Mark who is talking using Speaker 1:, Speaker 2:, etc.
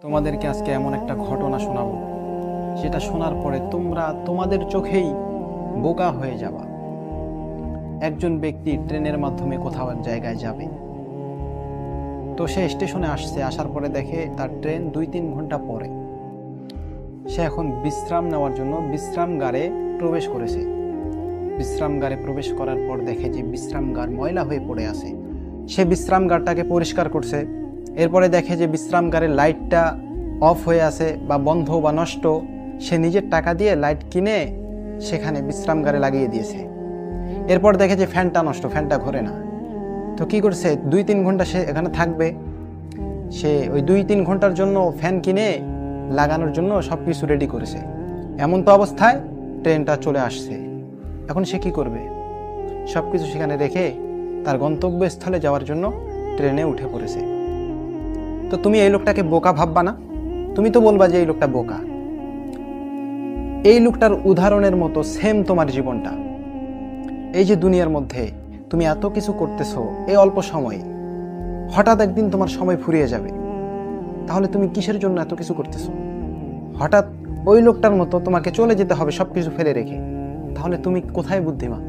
Speaker 1: তোমাদেরকে আজকে এমন একটা ঘটনা শোনাবো, যেটা শোনার পরে তোমরা তোমাদের চোখেই বোকা হয়ে যাবা। একজন ব্যক্তি ট্রেনের মাধ্যমে কোথাও এক জায়গায় যাবে, তো সে স্টেশনে আসছে। আসার পরে দেখে তার ট্রেন 2-3 ঘন্টা পরে। সে এখন বিশ্রাম নেওয়ার জন্য বিশ্রামগারে প্রবেশ করেছে। বিশ্রামগারে প্রবেশ করার পর দেখে যে বিশ্রামগার ময়লা হয়ে পড়ে আছে। সে বিশ্রামগারটাকে পরিষ্কার করছে। এরপরে দেখে যে বিশ্রামগারের লাইটটা অফ হয়ে আছে বা বন্ধ বা নষ্ট। সে নিজের টাকা দিয়ে লাইট কিনে সেখানে বিশ্রামগারে লাগিয়ে দিয়েছে। এরপর দেখে যে ফ্যানটা নষ্ট, ফ্যানটা ঘোরে না। তো কি করছে, 2-3 ঘন্টা সে এখানে থাকবে। সে ওই 2-3 ঘন্টার জন্য ফ্যান কিনে লাগানোর জন্য সব কিছু রেডি করেছে। এমন তো অবস্থায় ট্রেনটা চলে আসছে। এখন সে কি করবে? সব কিছু সেখানে রেখে তার গন্তব্যস্থলে যাওয়ার জন্য ট্রেনে উঠে পড়েছে। তো তুমি এই লোকটাকে বোকা ভাববা না? তুমি তো বলবা যে এই লোকটা বোকা। এই লোকটার উদাহরণের মতো সেম তোমার জীবনটা। এই যে দুনিয়ার মধ্যে তুমি এত কিছু করতেছো এই অল্প সময়ে, হঠাৎ একদিন তোমার সময় ফুরিয়ে যাবে। তাহলে তুমি কিসের জন্য এত কিছু করতেছো? হঠাৎ ওই লোকটার মতো তোমাকে চলে যেতে হবে সব কিছু ফেলে রেখে। তাহলে তুমি কোথায় বুদ্ধিমান?